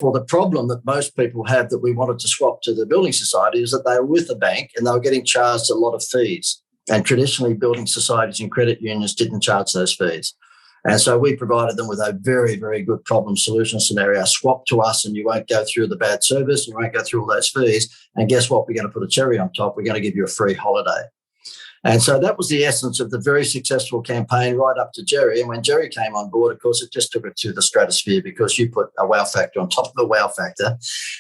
Well, the problem that most people have that we wanted to swap to the building society is that they were with the bank and they were getting charged a lot of fees. And traditionally, building societies and credit unions didn't charge those fees. And so we provided them with a very, very good problem solution scenario. Swap to us and you won't go through the bad service and you won't go through all those fees. And guess what? We're going to put a cherry on top. We're going to give you a free holiday. And so that was the essence of the very successful campaign right up to Jerry. And when Jerry came on board, of course, it just took it to the stratosphere because you put a wow factor on top of the wow factor.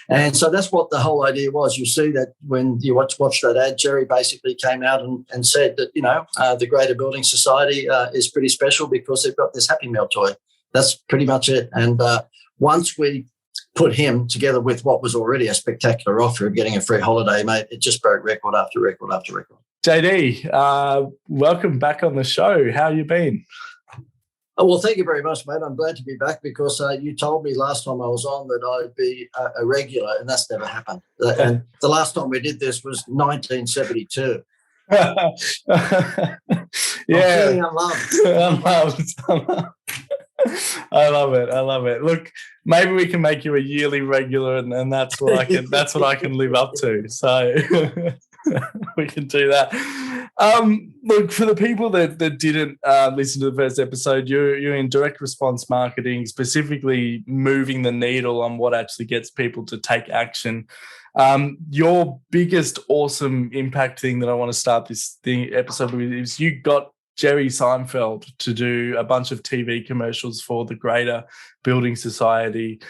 And so that's what the whole idea was. You see that when you watch that ad, Jerry basically came out and said that, the Greater Building Society is pretty special because they've got this Happy Meal toy. That's pretty much it. And once we put him together with what was already a spectacular offer of getting a free holiday, mate, it just broke record after record after record. JD, welcome back on the show. How you been? Oh, well, thank you very much, mate. I'm glad to be back because you told me last time I was on that I'd be a regular, and that's never happened. And the last time we did this was 1972. Yeah. I'm unloved. I love it. Look, maybe we can make you a yearly regular, and that's what I can live up to. So we can do that. Look, for the people that didn't listen to the first episode, you're in direct response marketing, specifically moving the needle on what actually gets people to take action. Your biggest awesome impact thing that I want to start this episode with is you got Jerry Seinfeld to do a bunch of TV commercials for the Greater Building Society.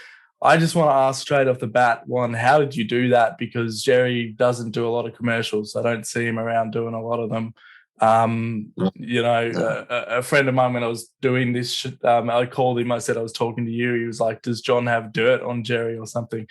I just want to ask straight off the bat, one, how did you do that? Because Jerry doesn't do a lot of commercials. I don't see him around doing a lot of them. A friend of mine, when I was doing this, I called him, I said I was talking to you. He was like, does John have dirt on Jerry or something?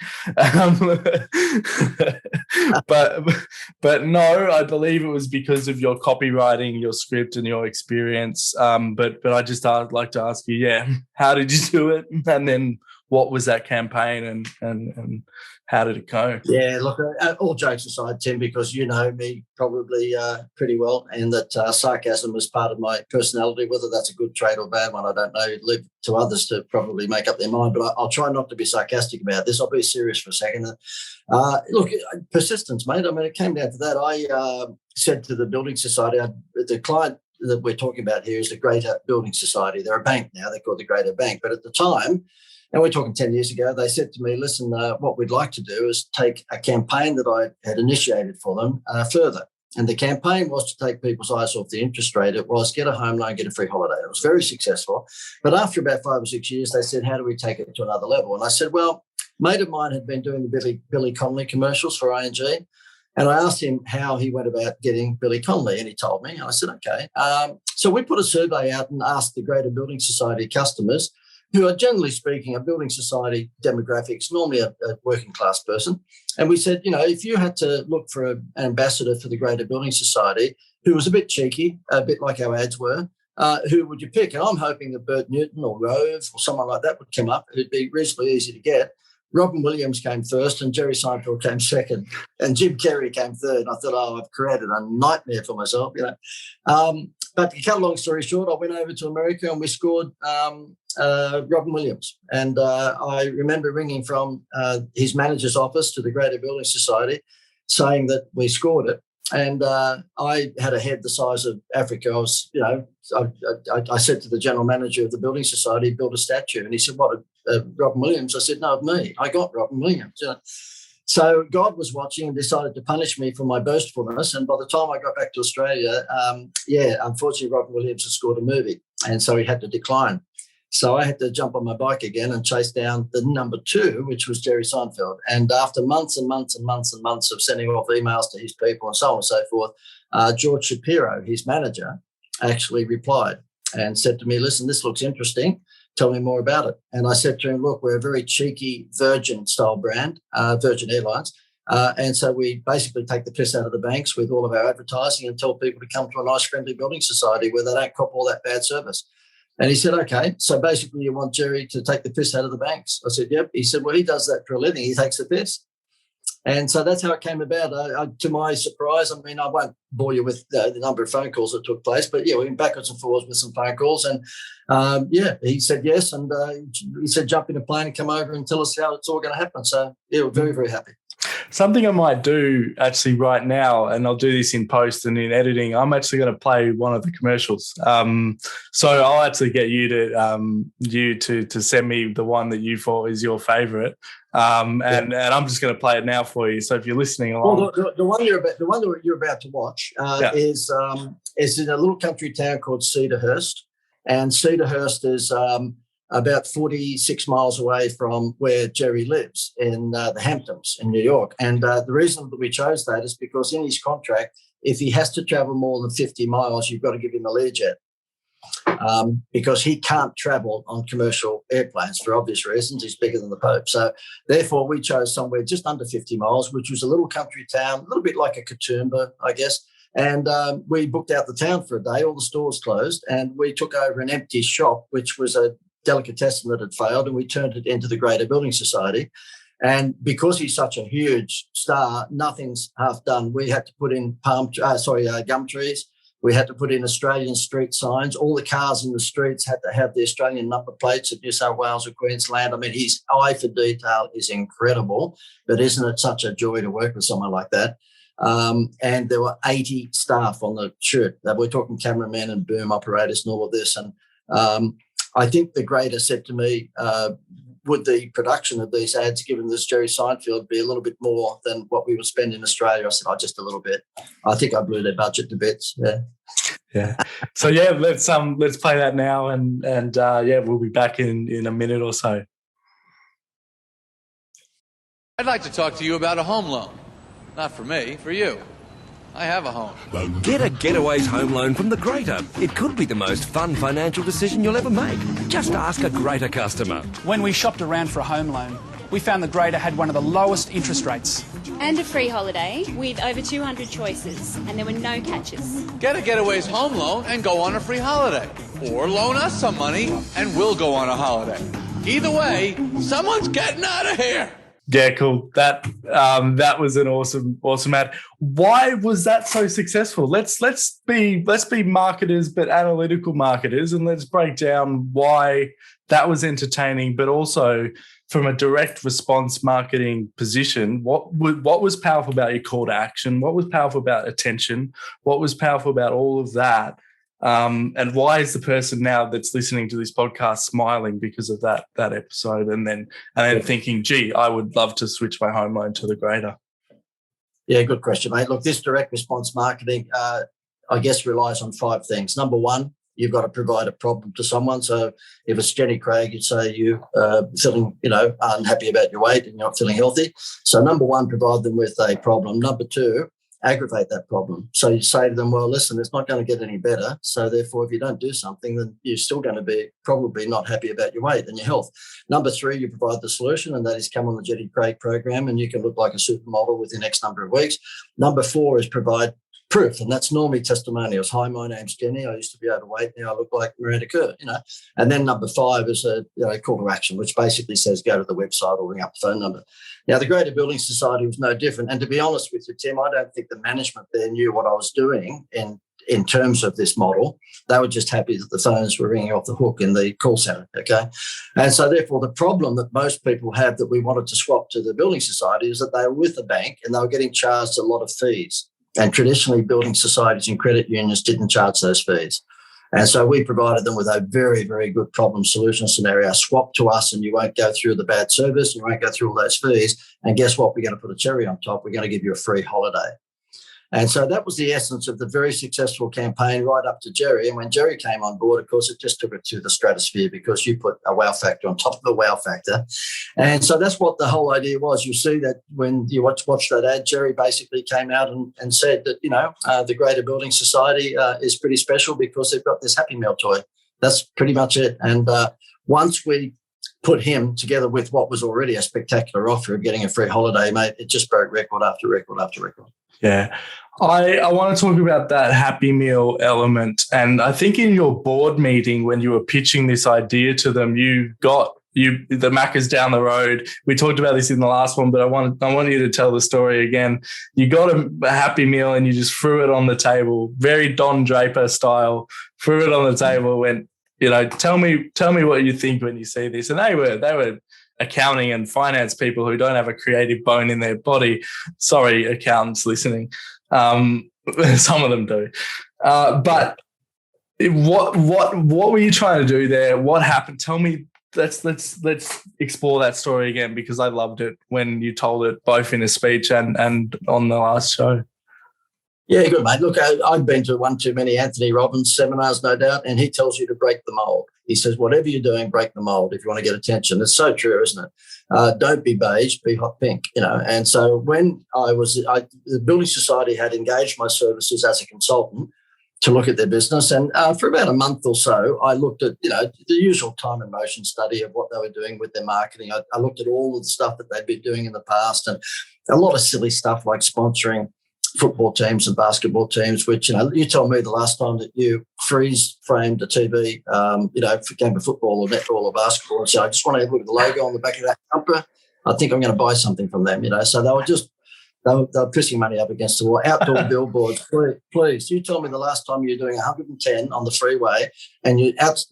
But no, I believe it was because of your copywriting, your script and your experience. But I'd like to ask you, how did you do it? And then what was that campaign and how did it go? Yeah, look, all jokes aside, Tim, because you know me probably pretty well, and that sarcasm is part of my personality. Whether that's a good trait or bad one, I don't know. Leave to others to probably make up their mind, but I'll try not to be sarcastic about this. I'll be serious for a second. Look, persistence, mate. I mean, it came down to that. I said to the Building Society, the client that we're talking about here is the Greater Building Society. They're a bank now. They're called the Greater Bank. But at the time, and we're talking 10 years ago, they said to me, listen, what we'd like to do is take a campaign that I had initiated for them further. And the campaign was to take people's eyes off the interest rate. It was get a home loan, get a free holiday. It was very successful. But after about 5 or 6 years, they said, how do we take it to another level? And I said, well, a mate of mine had been doing the Billy Connolly commercials for ING. And I asked him how he went about getting Billy Connolly, and he told me. And I said, okay. So we put a survey out and asked the Greater Building Society customers, who are generally speaking a building society demographics, normally a working class person. And we said, if you had to look for an ambassador for the Greater Building Society who was a bit cheeky, a bit like our ads were, who would you pick? And I'm hoping that Bert Newton or Rove or someone like that would come up. It'd be reasonably easy to get. Robin Williams came first and Jerry Seinfeld came second and Jim Carrey came third. And I thought, I've created a nightmare for myself, But to cut a long story short, I went over to America and we scored Robin Williams. And I remember ringing from his manager's office to the Greater Building Society saying that we scored it. And I had a head the size of Africa. I was, I said to the general manager of the Building Society, build a statue. And he said, what, Robin Williams? I said, no, of me. I got Robin Williams. So God was watching and decided to punish me for my boastfulness. And by the time I got back to Australia, unfortunately, Robin Williams had scored a movie. And so he had to decline. So I had to jump on my bike again and chase down the number 2, which was Jerry Seinfeld. And after months and months and months and months of sending off emails to his people and so on and so forth, George Shapiro, his manager, actually replied and said to me, listen, this looks interesting. Tell me more about it. And I said to him, look, we're a very cheeky Virgin-style brand, Virgin Airlines. And so we basically take the piss out of the banks with all of our advertising and tell people to come to a nice, friendly building society where they don't cop all that bad service. And he said, okay, so basically you want Jerry to take the piss out of the banks? I said, yep. He said, well, he does that for a living. He takes the piss. And so that's how it came about. To my surprise, I mean, I won't bore you with the number of phone calls that took place, but yeah, we went backwards and forwards with some phone calls. And he said yes. And he said, jump in a plane and come over and tell us how it's all going to happen. So yeah, we're very, very happy. Something I might do actually right now, and I'll do this in post and in editing, I'm actually going to play one of the commercials. So I'll actually get you to send me the one that you thought is your favourite. And I'm just going to play it now for you. So if you're listening along, well, the one you're about to watch is in a little country town called Cedarhurst, and Cedarhurst is about 46 miles away from where Jerry lives in the Hamptons in New York. And the reason that we chose that is because in his contract, if he has to travel more than 50 miles, you've got to give him a Learjet. Because he can't travel on commercial airplanes for obvious reasons. He's bigger than the Pope. So therefore, we chose somewhere just under 50 miles, which was a little country town, a little bit like a Katoomba, I guess. And we booked out the town for a day. All the stores closed, and we took over an empty shop, which was a delicatessen that had failed, and we turned it into the Greater Building Society. And because he's such a huge star, nothing's half done. We had to put in gum trees. We had to put in Australian street signs. All the cars in the streets had to have the Australian number plates of New South Wales or Queensland. I mean, his eye for detail is incredible, but isn't it such a joy to work with someone like that? And there were 80 staff on the shoot. We're talking cameramen and boom operators and all of this. And I think the Greater said to me, would the production of these ads, given this Jerry Seinfeld, be a little bit more than what we would spend in Australia? I said, just a little bit. I think I blew their budget to bits. Yeah. So yeah, let's play that now, and we'll be back in a minute or so. I'd like to talk to you about a home loan. Not for me, for you. I have a home. Get a Getaways home loan from the Greater. It could be the most fun financial decision you'll ever make. Just ask a Greater customer. When we shopped around for a home loan, we found the Greater had one of the lowest interest rates. And a free holiday with over 200 choices, and there were no catches. Get a Getaways home loan and go on a free holiday. Or loan us some money and we'll go on a holiday. Either way, someone's getting out of here. Yeah, cool. That was an awesome ad. Why was that so successful? Let's be marketers, but analytical marketers, and let's break down why that was entertaining, but also from a direct response marketing position. What was powerful about your call to action? What was powerful about attention? What was powerful about all of that? And why is the person now that's listening to this podcast smiling because of that episode, and then thinking, gee, I would love to switch my home loan to the Greater? Yeah, good question, mate. Look, this direct response marketing, I guess, relies on 5 things. Number one, you've got to provide a problem to someone. So if it's Jenny Craig, you'd say you feeling, unhappy about your weight and you're not feeling healthy. So number one, provide them with a problem. Number two, aggravate that problem. So you say to them, well, listen, it's not going to get any better. So therefore, if you don't do something, then you're still going to be probably not happy about your weight and your health. Number three, you provide the solution, and that is come on the Jenny Craig program and you can look like a supermodel within X number of weeks. Number four is provide proof, and that's normally testimonials. Hi, my name's Jenny. I used to be overweight. Now I look like Miranda Kerr, And then number five is a call to action, which basically says go to the website or ring up the phone number. Now, the Greater Building Society was no different. And to be honest with you, Tim, I don't think the management there knew what I was doing in terms of this model. They were just happy that the phones were ringing off the hook in the call centre, okay? And so therefore, the problem that most people have that we wanted to swap to the Building Society is that they were with the bank and they were getting charged a lot of fees. And traditionally, building societies and credit unions didn't charge those fees. And so we provided them with a very, very good problem solution scenario. Swap to us and you won't go through the bad service, you won't go through all those fees. And guess what? We're going to put a cherry on top. We're going to give you a free holiday. And so that was the essence of the very successful campaign right up to Jerry. And when Jerry came on board, of course, it just took it to the stratosphere because you put a wow factor on top of the wow factor. And so that's what the whole idea was. You see that when you watch that ad, Jerry basically came out and said that, the Greater Building Society is pretty special because they've got this Happy Meal toy. That's pretty much it. And once we put him together with what was already a spectacular offer of getting a free holiday, mate, it just broke record after record after record. Yeah. I want to talk about that Happy Meal element. And I think in your board meeting, when you were pitching this idea to them, you got the Macca's down the road. We talked about this in the last one, but I want you to tell the story again. You got a Happy Meal and you just threw it on the table, very Don Draper style, threw it on the table, went, tell me what you think when you see this. And they were accounting and finance people who don't have a creative bone in their body. Sorry, accountants listening. Some of them do. But what were you trying to do there? What happened? Tell me. Let's explore that story again, because I loved it when you told it both in a speech and on the last show. Yeah, good, mate. Look, I've been to one too many Anthony Robbins seminars, no doubt, and he tells you to break the mold. He says, whatever you're doing, break the mold if you want to get attention. It's so true, isn't it? Don't be beige, be hot pink, And so when the Building Society had engaged my services as a consultant to look at their business. And for about a month or so, I looked at, the usual time and motion study of what they were doing with their marketing. I looked at all of the stuff that they'd been doing in the past, and a lot of silly stuff like sponsoring football teams and basketball teams, which, you told me the last time that you freeze-framed a TV, for game of football or netball or basketball, and so I just want to have a look at the logo on the back of that jumper. I think I'm going to buy something from them, So they were just They were pissing money up against the wall. Outdoor billboards, please. You told me the last time you were doing 110 on the freeway, and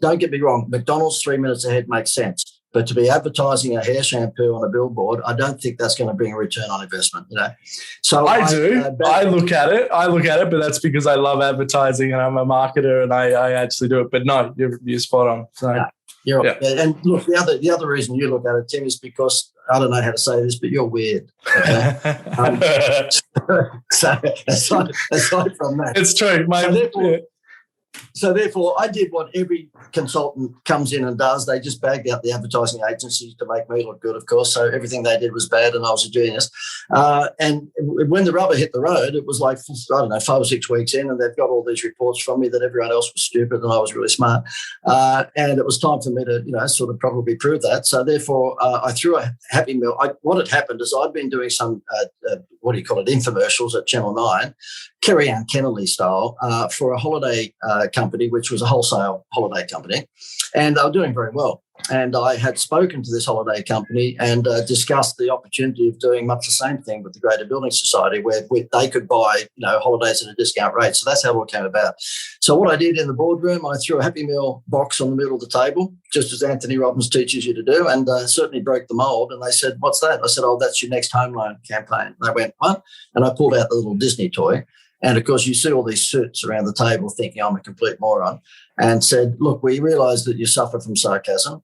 don't get me wrong, McDonald's 3 minutes ahead makes sense. But to be advertising a hair shampoo on a billboard, I don't think that's going to bring a return on investment. So I do. I look at it, but that's because I love advertising and I'm a marketer and I actually do it. But no, you're spot on. So. Yeah. You're right. Yeah. And look, the other reason you look at it, Tim, is because I don't know how to say this, but you're weird. Okay? So aside from that, it's true, mate. So therefore, I did what every consultant comes in and does. They just bagged out the advertising agencies to make me look good, of course. So everything they did was bad, and I was a genius. And when the rubber hit the road, it was like, 5 or 6 weeks in, and they've got all these reports from me that everyone else was stupid and I was really smart. And it was time for me to, sort of probably prove that. So therefore, I threw a Happy Meal. What had happened is I'd been doing some, infomercials at Channel 9, Kerry-Ann Kennelly style, for a holiday company, which was a wholesale holiday company, and they were doing very well. And I had spoken to this holiday company and discussed the opportunity of doing much the same thing with the Greater Building Society, where they could buy, holidays at a discount rate. So that's how it all came about. So what I did in the boardroom, I threw a Happy Meal box on the middle of the table, just as Anthony Robbins teaches you to do, and certainly broke the mold. And they said, "What's that?" I said, "Oh, that's your next home loan campaign." And they went, "What?" And I pulled out the little Disney toy. And, of course, you see all these suits around the table thinking I'm a complete moron, and said, "Look, we realise that you suffer from sarcasm."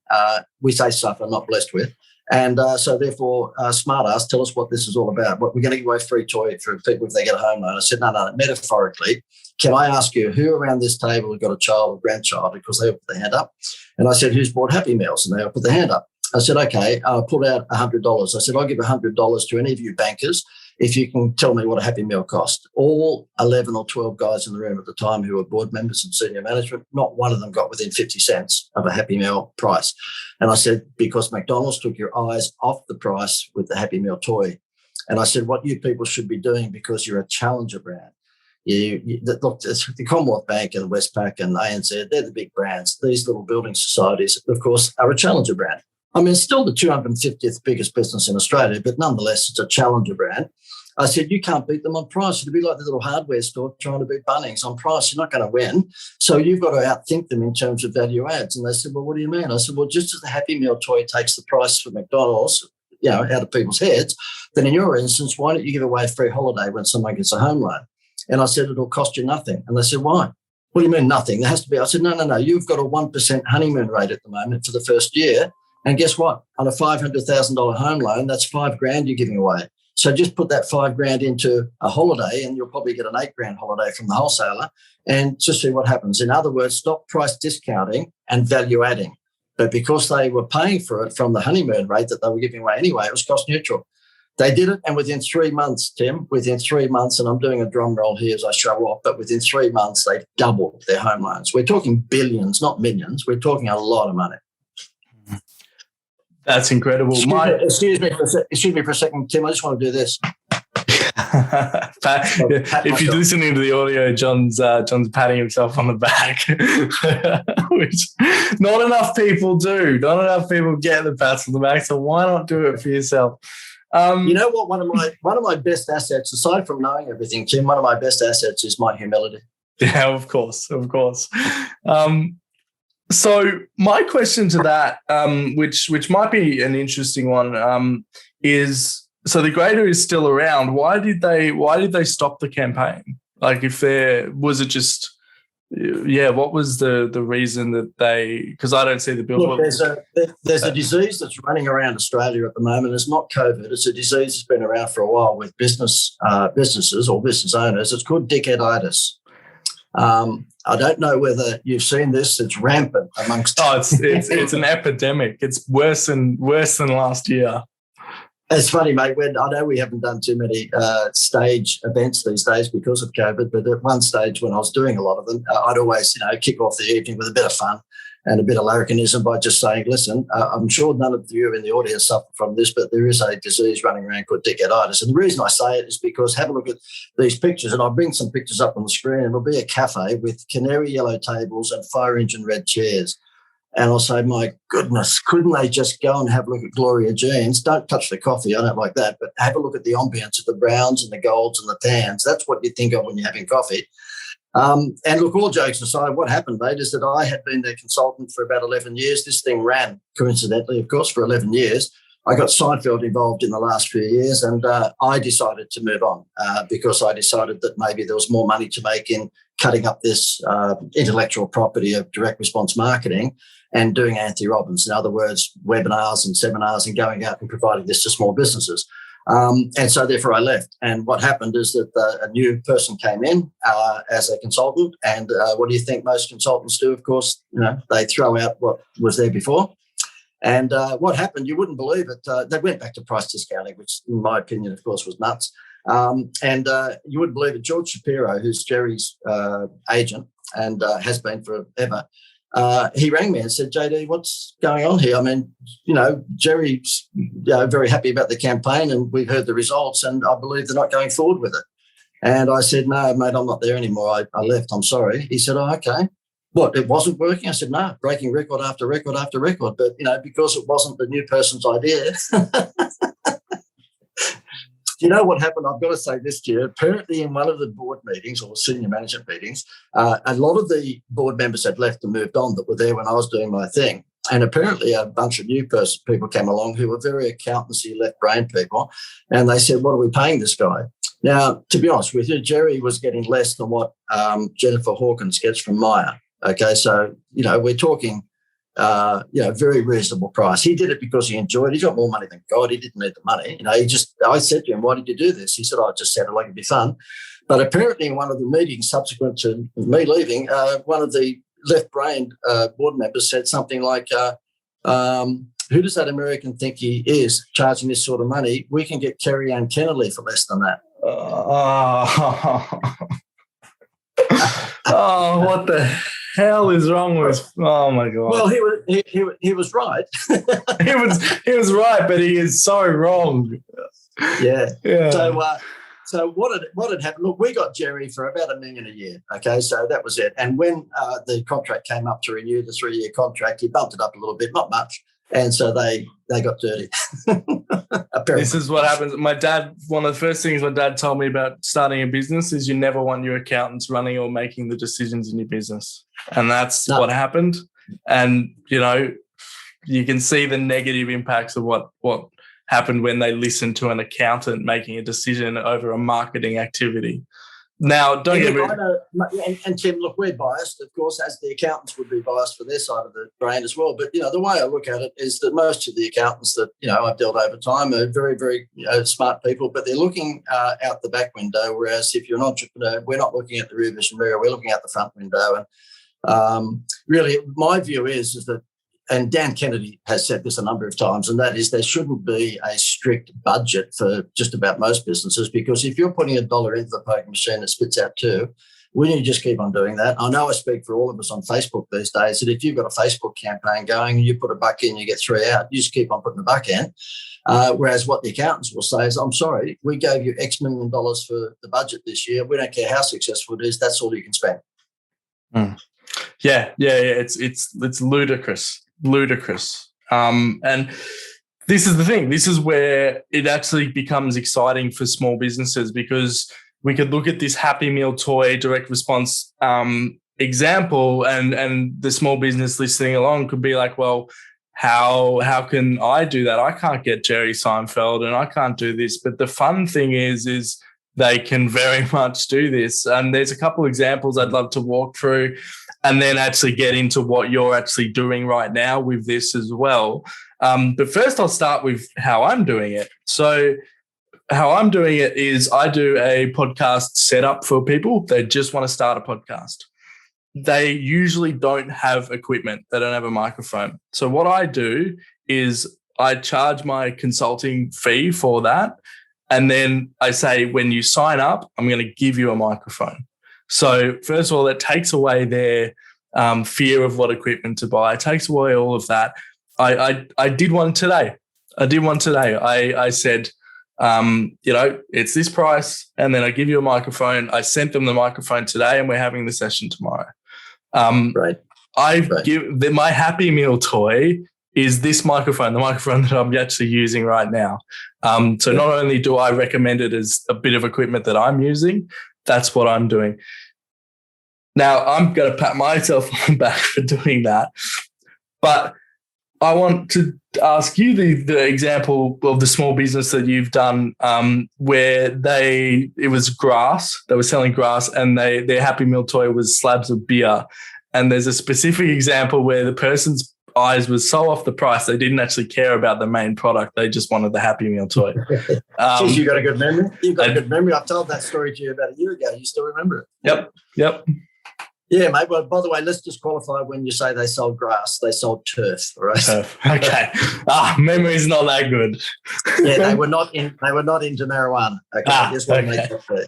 We say suffer, not blessed with. And so, therefore, smart ass, tell us what this is all about. We're going to give away free toy for people if they get a home loan. I said, no, metaphorically, can I ask you who around this table has got a child or grandchild? Because they all put their hand up. And I said, who's bought Happy Meals? And they all put their hand up. I said, okay, I pulled out $100. I said, I'll give $100 to any of you bankers if you can tell me what a Happy Meal cost. All 11 or 12 guys in the room at the time who were board members and senior management, not one of them got within 50 cents of a Happy Meal price. And I said, because McDonald's took your eyes off the price with the Happy Meal toy. And I said, what you people should be doing, because you're a challenger brand. Look, the Commonwealth Bank and Westpac and ANZ, they're the big brands. These little building societies, of course, are a challenger brand. I mean, it's still the 250th biggest business in Australia, but nonetheless, it's a challenger brand. I said, you can't beat them on price. It'd be like the little hardware store trying to beat Bunnings on price. You're not going to win. So you've got to outthink them in terms of value adds. And they said, well, what do you mean? I said, well, just as the Happy Meal toy takes the price for McDonald's, out of people's heads, then in your instance, why don't you give away a free holiday when someone gets a home loan? And I said, it'll cost you nothing. And they said, why? What do you mean nothing? There has to be. I said, no. You've got a 1% honeymoon rate at the moment for the first year. And guess what? On a $500,000 home loan, that's $5,000 you're giving away. So just put that $5,000 into a holiday and you'll probably get an $8,000 holiday from the wholesaler, and just see what happens. In other words, stop price discounting and value adding. But because they were paying for it from the honeymoon rate that they were giving away anyway, it was cost neutral. They did it, and within 3 months, Tim, and I'm doing a drum roll here as I show off, but within 3 months, they doubled their home loans. We're talking billions, not millions. We're talking a lot of money. That's incredible. Excuse me for a second, Tim. I just want to do this. If you're listening to the audio, John's patting himself on the back, which not enough people do. Not enough people get the pats on the back, so why not do it for yourself? You know what? One of my best assets, aside from knowing everything, Tim, one of my best assets is my humility. Yeah, of course. So my question to that, which might be an interesting one, is, so the Greater is still around. Why did they stop the campaign? Like, if there was, it just, what was the reason that they? Because I don't see the billboard. Look, there's a disease that's running around Australia at the moment. It's not COVID. It's a disease that's been around for a while with businesses or business owners. It's called dickheaditis. I don't know whether you've seen this. It's rampant amongst. Oh, it's an epidemic. It's worse than last year. It's funny, mate. When I know we haven't done too many stage events these days because of COVID, but at one stage when I was doing a lot of them, I'd always, kick off the evening with a bit of fun and a bit of larrikinism by just saying, "Listen, I'm sure none of you in the audience suffer from this, but there is a disease running around called dickheaditis." And the reason I say it is because have a look at these pictures, and I'll bring some pictures up on the screen. It'll be a cafe with canary yellow tables and fire engine red chairs. And I'll say, my goodness, couldn't they just go and have a look at Gloria Jean's? Don't touch the coffee, I don't like that, but have a look at the ambience of the browns and the golds and the tans. That's what you think of when you're having coffee. And look, all jokes aside, what happened, mate, is that I had been their consultant for about 11 years. This thing ran, coincidentally, of course, for 11 years. I got Seinfeld involved in the last few years, and I decided to move on because I decided that maybe there was more money to make in cutting up this intellectual property of direct response marketing and doing Anthony Robbins. In other words, webinars and seminars and going out and providing this to small businesses. And so therefore I left. And what happened is that a new person came in as a consultant. And what do you think most consultants do? Of course, they throw out what was there before. And what happened, you wouldn't believe it. They went back to price discounting, which in my opinion, of course, was nuts. And you wouldn't believe it. George Shapiro, who's Jerry's agent and has been forever, he rang me and said, JD, what's going on here? I mean, Jerry's very happy about the campaign and we've heard the results and I believe they're not going forward with it. And I said, no, mate, I'm not there anymore. I left. I'm sorry. He said, oh, okay. What, it wasn't working? I said, no, breaking record after record after record. But, because it wasn't the new person's idea. You know what happened? I've got to say this to you. Apparently in one of the board meetings or senior management meetings, a lot of the board members had left and moved on that were there when I was doing my thing. And apparently a bunch of new people came along who were very accountancy left-brain people. And they said, what are we paying this guy? Now, to be honest with you, Jerry was getting less than what Jennifer Hawkins gets from Myer. Okay, so, we're talking very reasonable price. He did it because he enjoyed it. He got more money than God. He didn't need the money. I said to him, why did you do this? He said, I just sounded like it'd be fun. But apparently in one of the meetings subsequent to me leaving, one of the left-brained board members said something like, who does that American think he is charging this sort of money? We can get Kerry Ann Kennedy for less than that. What the hell is wrong with? Oh my God! Well, he was right. he was right, but he is so wrong. Yeah. So what had happened? Look, we got Jerry for about $1 million a year. Okay, so that was it. And when the contract came up to renew the 3-year contract, he bumped it up a little bit, not much. And so they got dirty. This is what happens. My dad, one of the first things my dad told me about starting a business is you never want your accountants running or making the decisions in your business. And that's what happened. And, you can see the negative impacts of what happened when they listened to an accountant making a decision over a marketing activity. Now, don't get me wrong. And Tim, look, we're biased, of course, as the accountants would be biased for their side of the brain as well. But, the way I look at it is that most of the accountants that, I've dealt over time are very, very smart people, but they're looking out the back window, whereas if you're an entrepreneur, we're not looking at the rear vision mirror, we're looking out the front window. And really, my view is that, and Dan Kennedy has said this a number of times, and that is there shouldn't be a strict budget for just about most businesses, because if you're putting $1 into the poker machine that spits out $2, We need to just keep on doing that. I know I speak for all of us on Facebook these days that if you've got a Facebook campaign going and you put a buck in, you get 3 out, you just keep on putting the buck in. Whereas what the accountants will say is, I'm sorry, we gave you X million dollars for the budget this year. We don't care how successful it is. That's all you can spend. Yeah. It's ludicrous. And this is the thing. This is where it actually becomes exciting for small businesses, because we could look at this Happy Meal toy direct response example, and the small business listening along could be like, well, how can I do that? I can't get Jerry Seinfeld and I can't do this. But the fun thing is they can very much do this. And there's a couple examples I'd love to walk through, and then actually get into what you're actually doing right now with this as well. But first I'll start with how I'm doing it. So how I'm doing it is I do a podcast setup for people that just want to start a podcast. They usually don't have equipment. They don't have a microphone. So what I do is I charge my consulting fee for that. And then I say, when you sign up, I'm going to give you a microphone. So first of all, it takes away their fear of what equipment to buy. It takes away all of that. I did one today. I said, it's this price, and then I give you a microphone. I sent them the microphone today, and we're having the session tomorrow. My Happy Meal toy is this microphone, the microphone that I'm actually using right now. So not only do I recommend it as a bit of equipment that I'm using, that's what I'm doing. Now, I'm going to pat myself on the back for doing that, but I want to ask you the example of the small business that you've done, where it was grass. They were selling grass, and their Happy Meal toy was slabs of beer. And there's a specific example where the person's eyes was so off the price, they didn't actually care about the main product. They just wanted the Happy Meal toy. Geez, you got a good memory. You've got a good memory. I've told that story to you about a year ago. You still remember it? Yep. Yeah, mate. Well, by the way, let's just qualify when you say they sold grass. They sold turf, all right? Turf. Okay. Memory's not that good. Yeah, they were not into marijuana. Okay, I just want to make that clear.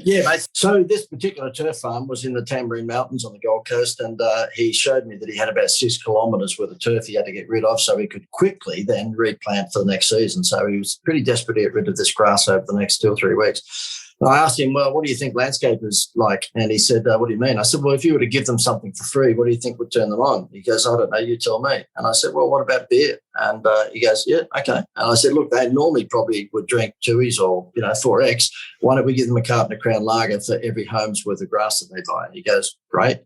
Yeah, mate. So this particular turf farm was in the Tamborine Mountains on the Gold Coast, and he showed me that he had about 6 kilometres worth of turf he had to get rid of, so he could quickly then replant for the next season. So he was pretty desperate to get rid of this grass over the next 2 or 3 weeks. And I asked him, well, what do you think landscapers like? And he said, what do you mean? I said, well, if you were to give them something for free, what do you think would turn them on? He goes, I don't know, you tell me. And I said, well, what about beer? And he goes, yeah, okay. And I said, look, they normally probably would drink Tooheys or, 4X. Why don't we give them a carton of Crown Lager for every home's worth of grass that they buy? And he goes, great.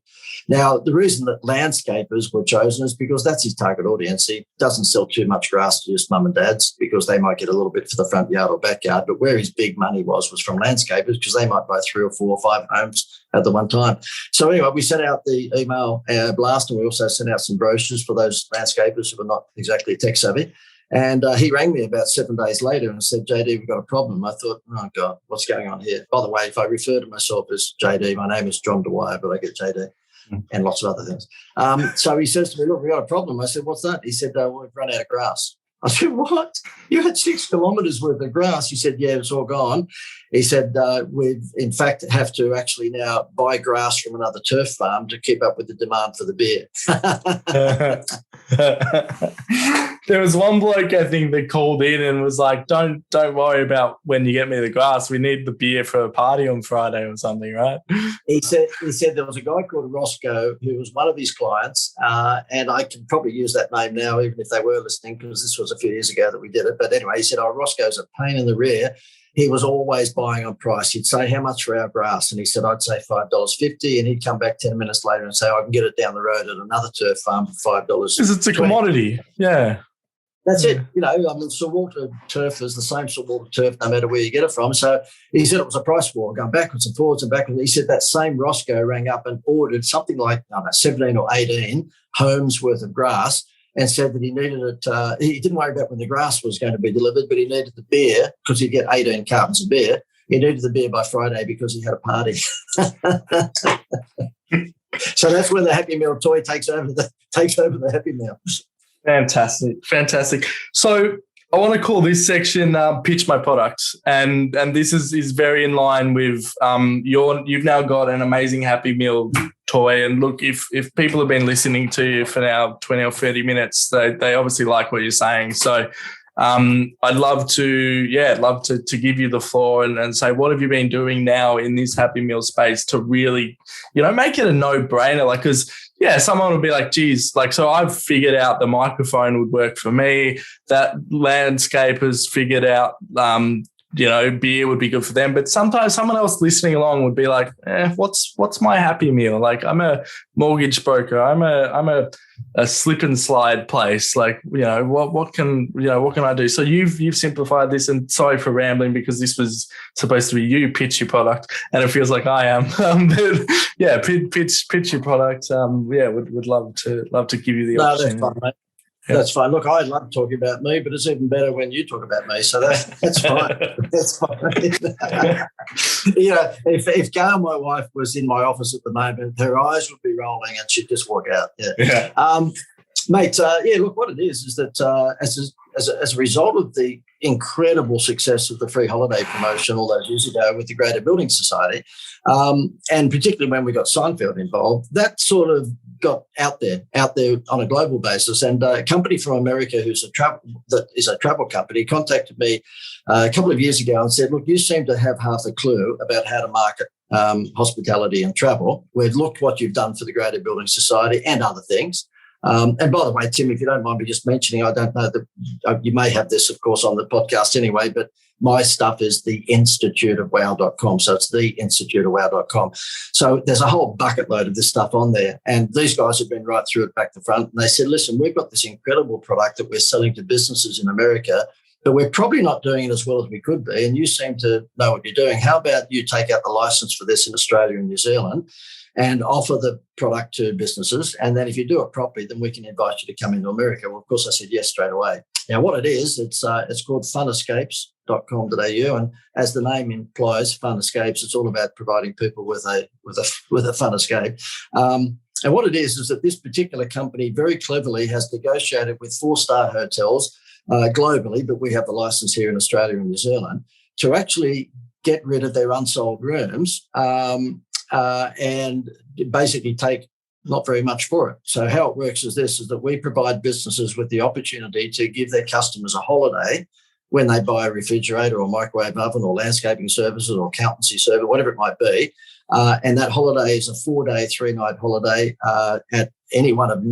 Now, the reason that landscapers were chosen is because that's his target audience. He doesn't sell too much grass to just mum and dads, because they might get a little bit for the front yard or backyard. But where his big money was from landscapers, because they might buy 3 or 4 or 5 homes at the one time. So anyway, we sent out the email blast, and we also sent out some brochures for those landscapers who are not exactly tech savvy. And he rang me about 7 days later and said, JD, we've got a problem. I thought, oh, God, what's going on here? By the way, if I refer to myself as JD, my name is John Dwyer, but I get JD. And lots of other things. So he says to me, look, we got a problem. I said, what's that? He said, we've run out of grass. I said, what? You had 6 kilometres worth of grass. He said, yeah, it's all gone. He said, we in fact have to actually now buy grass from another turf farm to keep up with the demand for the beer. There was one bloke, I think, that called in and was like, don't worry about when you get me the grass. We need the beer for a party on Friday or something, right? He said there was a guy called Roscoe who was one of his clients, and I can probably use that name now, even if they were listening, because this was a few years ago that we did it. But anyway, he said, Roscoe's a pain in the rear. He was always buying on price. He'd say, how much for our grass? And he said, I'd say $5.50. And he'd come back 10 minutes later and say, I can get it down the road at another turf farm for $5. Because it's a commodity. Yeah. That's it. Saltwater turf is the same saltwater turf no matter where you get it from. So he said it was a price war, going backwards and forwards and backwards. He said that same Roscoe rang up and ordered something like 17 or 18 homes worth of grass, and said that he needed it. He didn't worry about when the grass was going to be delivered, but he needed the beer because he'd get 18 cartons of beer. He needed the beer by Friday because he had a party. So that's where the Happy Meal toy takes over the Happy Meal. Fantastic. So I want to call this section "Pitch My Product," and this is very in line with you've now got an amazing Happy Meal toy. And look, if people have been listening to you for now 20 or 30 minutes, they obviously like what you're saying. So I'd love to give you the floor and say, what have you been doing now in this Happy Meal space to really, make it a no-brainer? Like, because someone would be like, geez, like, so I've figured out the microphone would work for me. That landscaper's figured out, beer would be good for them. But sometimes someone else listening along would be like, what's my Happy Meal? Like, I'm a mortgage broker. I'm a slip and slide place. Like, what can I do? So you've simplified this, and sorry for rambling because this was supposed to be you pitch your product, and it feels like I am. But pitch your product. Would love to give you the opportunity. That's fine, mate. Yeah. That's fine. Look, I love talking about me, but it's even better when you talk about me. So that's fine. That's fine. If Gail, my wife, was in my office at the moment, her eyes would be rolling and she'd just walk out. Yeah. Mate, look, what it is that as a result of the incredible success of the free holiday promotion all those years ago with the Greater Building Society, and particularly when we got Seinfeld involved, that sort of got out there on a global basis. And a company from America that is a travel company contacted me a couple of years ago and said, look, you seem to have half a clue about how to market hospitality and travel. We've looked what you've done for the Greater Building Society and other things. And by the way, Tim, if you don't mind me just mentioning, I don't know that you may have this, of course, on the podcast anyway, but my stuff is the instituteofwow.com. So it's the instituteofwow.com. So there's a whole bucket load of this stuff on there. And these guys have been right through it back to front. And they said, listen, we've got this incredible product that we're selling to businesses in America, but we're probably not doing it as well as we could be. And you seem to know what you're doing. How about you take out the license for this in Australia and New Zealand and offer the product to businesses? And then if you do it properly, then we can invite you to come into America. Well, of course, I said yes straight away. Now, what it is, it's called funescapes.com.au. And as the name implies, Fun Escapes, it's all about providing people with a fun escape. And what it is that this particular company very cleverly has negotiated with 4-star hotels globally, but we have the license here in Australia and New Zealand, to actually get rid of their unsold rooms and basically take not very much for it. So how it works is that we provide businesses with the opportunity to give their customers a holiday when they buy a refrigerator or microwave oven or landscaping services or accountancy service, whatever it might be. And that holiday is a 4-day, 3-night holiday at any one of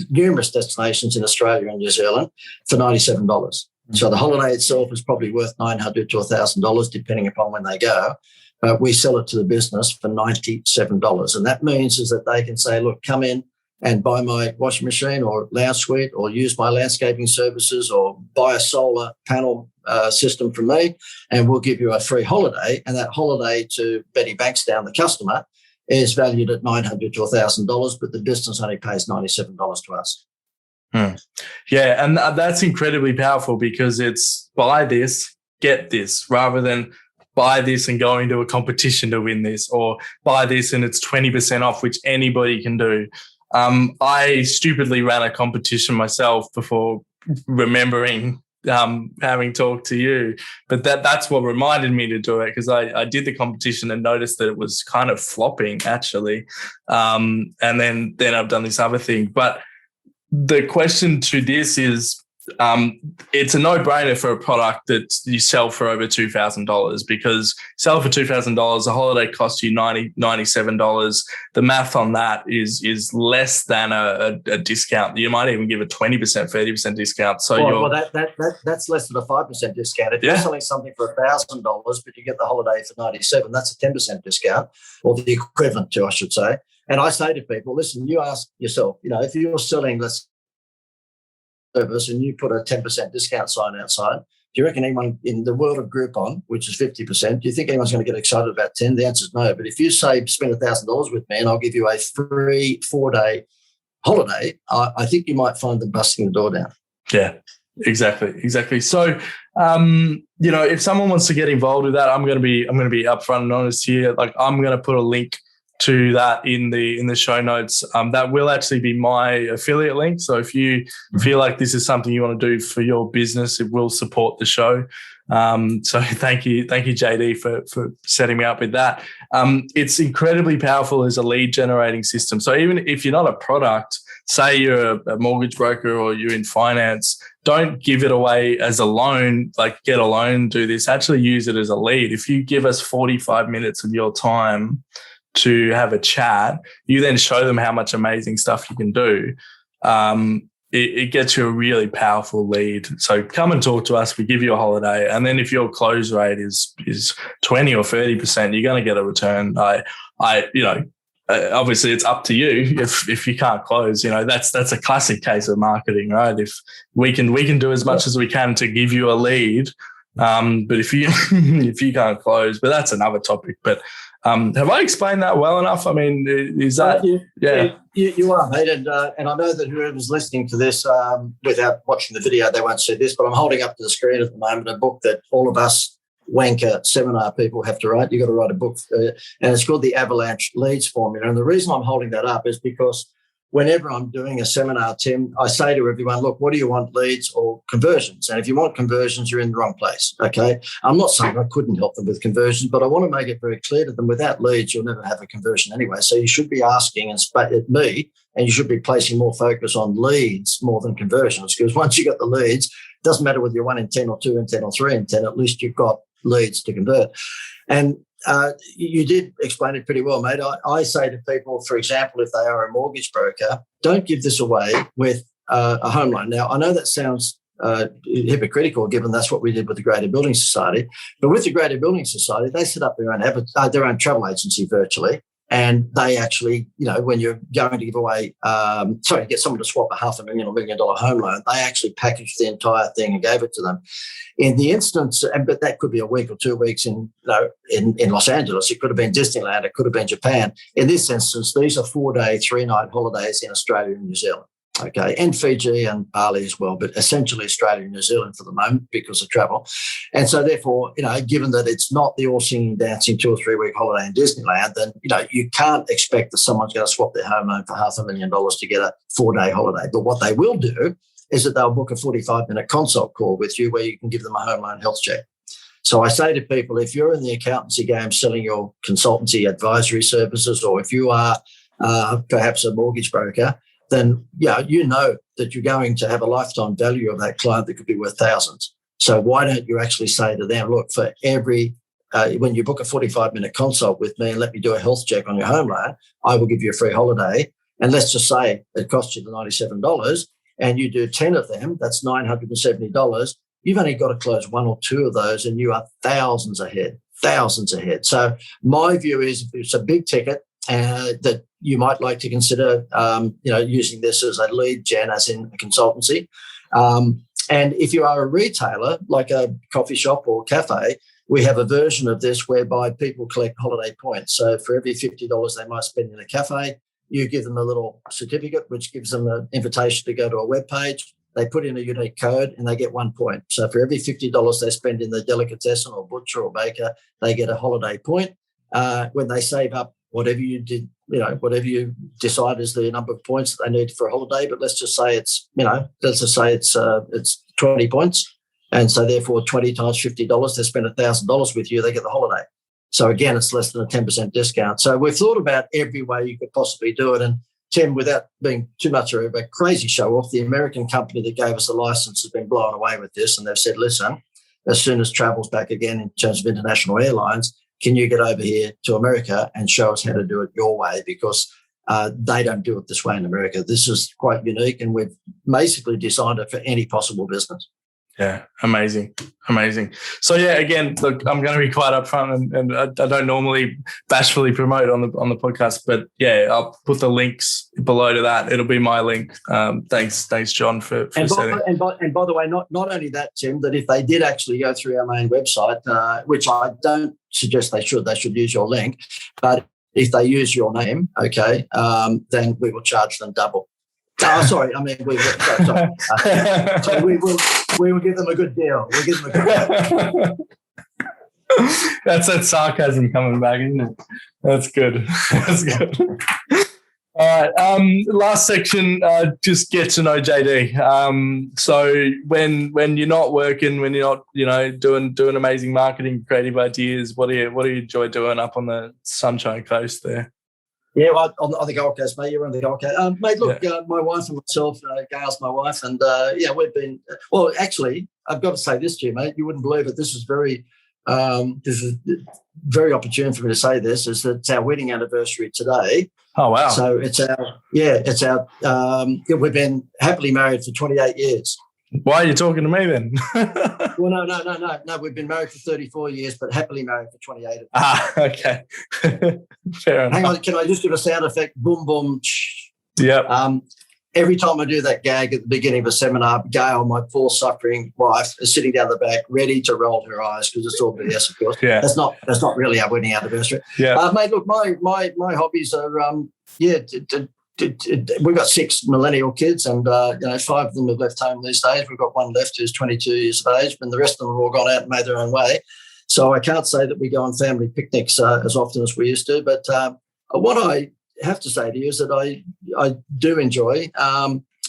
numerous destinations in Australia and New Zealand for $97. Mm-hmm. So the holiday itself is probably worth $900 to $1,000, depending upon when they go. But we sell it to the business for $97. And that means is that they can say, look, come in and buy my washing machine or lounge suite or use my landscaping services or buy a solar panel system from me, and we'll give you a free holiday. And that holiday to Betty Bankstown, the customer, is valued at $900 to $1,000, but the business only pays $97 to us. Yeah, and that's incredibly powerful because it's buy this, get this, rather than buy this and go into a competition to win this, or buy this and it's 20% off, which anybody can do. I stupidly ran a competition myself before remembering having talked to you, but that's what reminded me to do it, because I did the competition and noticed that it was kind of flopping actually. And then I've done this other thing. But the question to this is, it's a no-brainer for a product that you sell for over $2,000, because sell for $2,000, the holiday costs you $97. The math on that is less than a discount. You might even give a 20%, 30% discount. So that's less than a 5% discount. If you're selling something for $1,000, but you get the holiday for $97, that's a 10% discount, or the equivalent to, I should say. And I say to people, listen, you ask yourself, if you're selling this service and you put a 10% discount sign outside, do you reckon anyone in the world of Groupon, which is 50%, do you think anyone's going to get excited about 10? The answer is no. But if you say spend $1,000 with me and I'll give you a free 4-day holiday, I think you might find them busting the door down. Yeah, exactly. So, if someone wants to get involved with that, I'm going to be upfront and honest here. Like, I'm going to put a link to that in the show notes. That will actually be my affiliate link. So if you feel like this is something you want to do for your business, it will support the show. So thank you, JD, for setting me up with that. It's incredibly powerful as a lead generating system. So even if you're not a product, say you're a mortgage broker or you're in finance, don't give it away as a loan, like get a loan, do this. Actually use it as a lead. If you give us 45 minutes of your time to have a chat, you then show them how much amazing stuff you can do. It gets you a really powerful lead. So come and talk to us. We give you a holiday. And then if your close rate is 20 or 30%, you're going to get a return. Obviously it's up to you if you can't close. That's a classic case of marketing, right? If we can do as much as we can to give you a lead, but if you can't close, but that's another topic. But have I explained that well enough? I mean, is that you are, mate, and I know that whoever's listening to this without watching the video, they won't see this, but I'm holding up to the screen at the moment a book that all of us wanker seminar people have to write. You've got to write a book, and it's called the Avalanche Leads Formula. And the reason I'm holding that up is because whenever I'm doing a seminar, Tim, I say to everyone, look, what do you want, leads or conversions? And if you want conversions, you're in the wrong place, okay? I'm not saying I couldn't help them with conversions, but I want to make it very clear to them, without leads, you'll never have a conversion anyway. So you should be asking at me, and you should be placing more focus on leads more than conversions, because once you got the leads, it doesn't matter whether you're 1 in 10 or 2 in 10 or 3 in 10, at least you've got leads to convert. And you did explain it pretty well, mate. I say to people, for example, if they are a mortgage broker, don't give this away with a home loan. Now, I know that sounds hypocritical, given that's what we did with the Greater Building Society. But with the Greater Building Society, they set up their own travel agency virtually. And they actually, when you're going to give away, get someone to swap a $500,000 or $1 million home loan, they actually packaged the entire thing and gave it to them. In the instance, but that could be a week or 2 weeks in Los Angeles. It could have been Disneyland. It could have been Japan. In this instance, these are 4-day, 3-night holidays in Australia and New Zealand. Okay, and Fiji and Bali as well, but essentially Australia and New Zealand for the moment because of travel. And so therefore, given that it's not the all singing, dancing 2 or 3 week holiday in Disneyland, then, you can't expect that someone's going to swap their home loan for $500,000 to get a 4-day holiday. But what they will do is that they'll book a 45-minute consult call with you where you can give them a home loan health check. So I say to people, if you're in the accountancy game selling your consultancy advisory services, or if you are perhaps a mortgage broker, then you know that you're going to have a lifetime value of that client that could be worth thousands. So why don't you actually say to them, look, for every when you book a 45-minute consult with me and let me do a health check on your home loan, I will give you a free holiday. And let's just say it costs you the $97 and you do 10 of them, that's $970. You've only got to close 1 or 2 of those and you are thousands ahead. So my view is, if it's a big ticket, that you might like to consider, using this as a lead gen, as in a consultancy. And if you are a retailer, like a coffee shop or cafe, we have a version of this whereby people collect holiday points. So for every $50 they might spend in a cafe, you give them a little certificate, which gives them an invitation to go to a web page. They put in a unique code and they get 1 point. So for every $50 they spend in the delicatessen or butcher or baker, they get a holiday point. When they save up whatever you did, whatever you decide is the number of points that they need for a holiday, but let's just say it's 20 points. And so therefore 20 times $50, they spend $1,000 with you, they get the holiday. So again, it's less than a 10% discount. So we've thought about every way you could possibly do it. And Tim, without being too much of a crazy show off, the American company that gave us the license has been blown away with this. And they've said, listen, as soon as travel's back again in terms of international airlines, can you get over here to America and show us how to do it your way? Because they don't do it this way in America. This is quite unique, and we've basically designed it for any possible business. Yeah, amazing. So yeah, again, look, I'm going to be quite upfront, and I don't normally bashfully promote on the podcast, but yeah, I'll put the links below to that. It'll be my link. Thanks, John, for setting. And by the way, not only that, Tim, that if they did actually go through our main website, which I don't suggest they should use your link, but if they use your name, okay, then we will charge them double. Oh, sorry. I mean, we will. Sorry. So we will give them a good deal. We'll give them a good deal. That's that sarcasm coming back, isn't it? That's good. That's good. All right. Last section, just get to know JD. So when you're not working, when you're not, doing amazing marketing, creative ideas, what do you enjoy doing up on the Sunshine Coast there? Yeah, well, on the Gold Coast, mate. You're on the Gold Coast. Mate, look, my wife and myself, Gail's my wife, and we've been. Well, actually, I've got to say this to you, mate. You wouldn't believe it. This is very opportune for me to say this. Is that it's our wedding anniversary today? Oh wow! So it's our we've been happily married for 28 years. Why are you talking to me then? Well, no. We've been married for 34 years, but happily married for 28. Okay. Fair enough. Hang on, can I just give a sound effect? Boom, boom. Yep. Every time I do that gag at the beginning of a seminar, Gail, my poor suffering wife, is sitting down the back, ready to roll her eyes because it's all BS, of course. Yeah. That's not really our wedding anniversary. Yeah. Mate, look, my hobbies are we've got 6 millennial kids, and 5 of them have left home these days. We've got one left who's 22 years of age, and the rest of them have all gone out and made their own way. So I can't say that we go on family picnics as often as we used to. But what I have to say to you is that I do enjoy,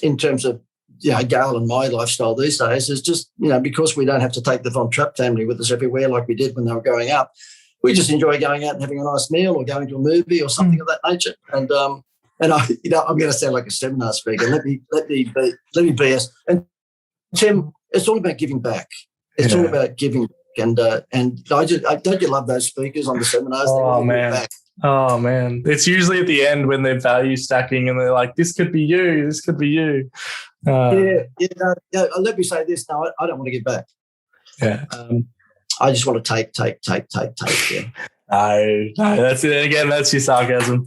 in terms of Gail and my lifestyle these days, is just because we don't have to take the Von Trapp family with us everywhere like we did when they were growing up. We just enjoy going out and having a nice meal or going to a movie or something of that nature. And I'm going to sound like a seminar speaker. Let me be us. And Tim, it's all about giving back. It's all about giving back. And don't you love those speakers on the seminars? Oh man. Oh man. It's usually at the end when they're value stacking and they're like, this could be you. This could be you. Let me say this. No, I don't want to give back. Yeah. I just want to take. Yeah. No, that's it. Again, that's your sarcasm.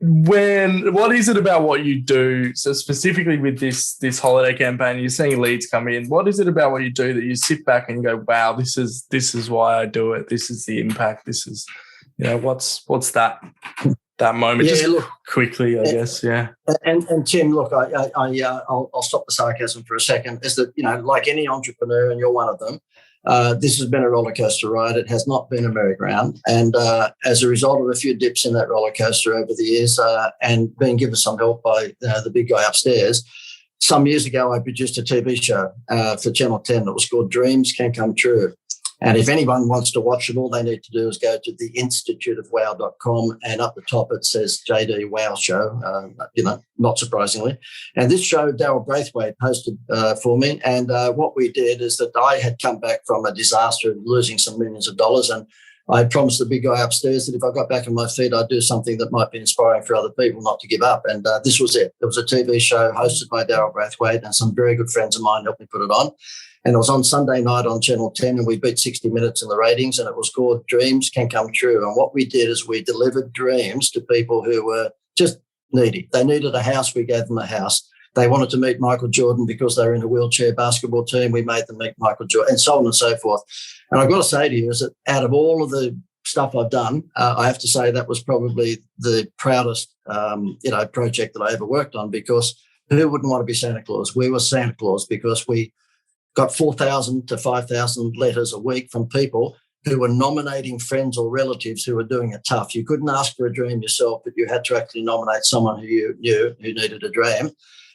What is it about what you do? So specifically with this holiday campaign, you're seeing leads come in. What is it about what you do that you sit back and go, wow, this is why I do it. This is the impact. This is, what's that moment? Yeah, just look, quickly, I guess. Yeah. And Tim, look, I'll stop the sarcasm for a second. Is that like any entrepreneur, and you're one of them. This has been a roller coaster ride. It has not been a merry-go-round. And as a result of a few dips in that roller coaster over the years and being given some help by the big guy upstairs, some years ago I produced a TV show for Channel 10 that was called Dreams Can Come True. And if anyone wants to watch it, all they need to do is go to theinstituteofwow.com, and up the top it says JD Wow Show, not surprisingly. And this show, Daryl Braithwaite hosted for me. And what we did is that I had come back from a disaster and losing some millions of dollars. And I promised the big guy upstairs that if I got back on my feet, I'd do something that might be inspiring for other people not to give up. And this was it. It was a TV show hosted by Daryl Braithwaite, and some very good friends of mine helped me put it on. And it was on Sunday night on Channel 10, and we beat 60 Minutes in the ratings, and it was called Dreams Can Come True. And what we did is we delivered dreams to people who were just needy. They needed a house, we gave them a house. They wanted to meet Michael Jordan because they were in a wheelchair basketball team, we made them meet Michael Jordan, and so on and so forth. And I've got to say to you is that out of all of the stuff I've done, I have to say that was probably the proudest, project that I ever worked on, because who wouldn't want to be Santa Claus? We were Santa Claus because we got 4,000 to 5,000 letters a week from people who were nominating friends or relatives who were doing it tough. You couldn't ask for a dream yourself, but you had to actually nominate someone who you knew who needed a dream.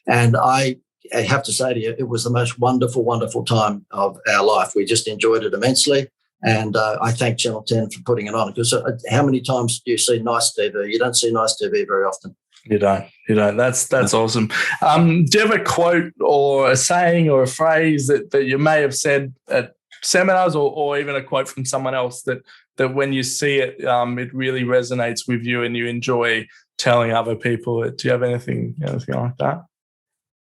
And I have to say to you, it was the most wonderful, wonderful time of our life. We just enjoyed it immensely. And I thank Channel 10 for putting it on, because how many times do you see nice TV? You don't see nice TV very often. You don't. That's awesome. Do you have a quote or a saying or a phrase that you may have said at seminars, or even a quote from someone else that when you see it, it really resonates with you and you enjoy telling other people? Do you have anything like that?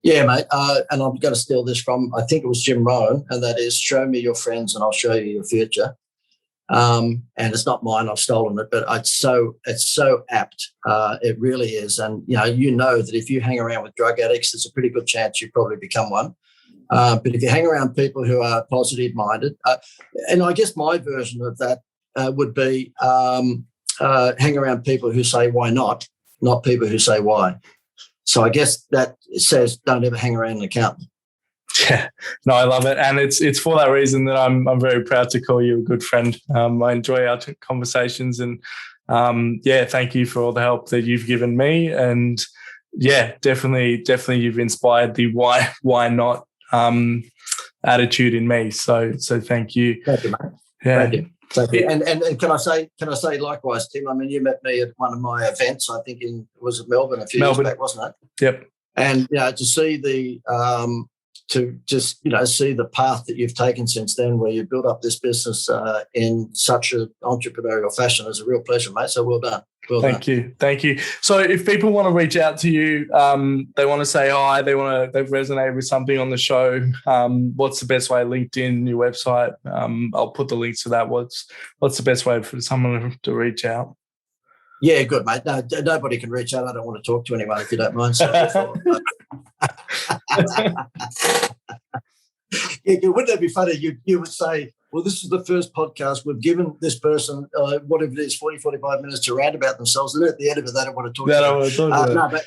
Yeah, mate. And I'm going to steal this from, I think it was Jim Rohn, and that is, show me your friends and I'll show you your future. And it's not mine, I've stolen it, but it's so apt. It really is. And, you know that if you hang around with drug addicts, there's a pretty good chance you probably become one. But if you hang around people who are positive-minded, and I guess my version of that would be hang around people who say why not people who say why. So I guess that says don't ever hang around an accountant. Yeah, no, I love it, and it's for that reason that I'm very proud to call you a good friend. I enjoy our conversations, and thank you for all the help that you've given me, and definitely you've inspired the why not attitude in me. So thank you. Thank you, mate. Yeah. Thank you. Thank you. And can I say likewise, Tim? I mean, you met me at one of my events. I think was it Melbourne a few years back, wasn't it? Yep. And to see the see the path that you've taken since then, where you built up this business in such an entrepreneurial fashion, is a real pleasure, mate. So well done. Thank you. So if people want to reach out to you, they want to say hi, they've resonated with something on the show, what's the best way? LinkedIn, your website? I'll put the links to that. What's the best way for someone to reach out? Yeah, good, mate. No, nobody can reach out. I don't want to talk to anyone, if you don't mind. So wouldn't that be funny? You would say, well, this is the first podcast we've given this person, whatever it is, 40, 45 minutes to rant about themselves. And at the end of it, they don't want to talk to you. No, but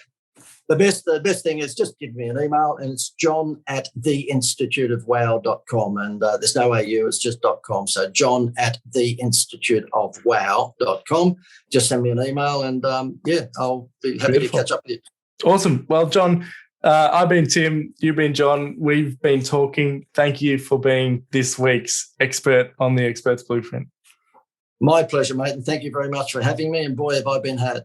the best thing is just give me an email, and it's john@theinstituteofwow.com. And there's no AU, it's just .com. So john@theinstituteofwow.com. Just send me an email, and I'll be happy to catch up with you. Awesome. Well, John, I've been Tim, you've been John. We've been talking. Thank you for being this week's expert on the Experts Blueprint. My pleasure, mate. And thank you very much for having me. And boy, have I been had.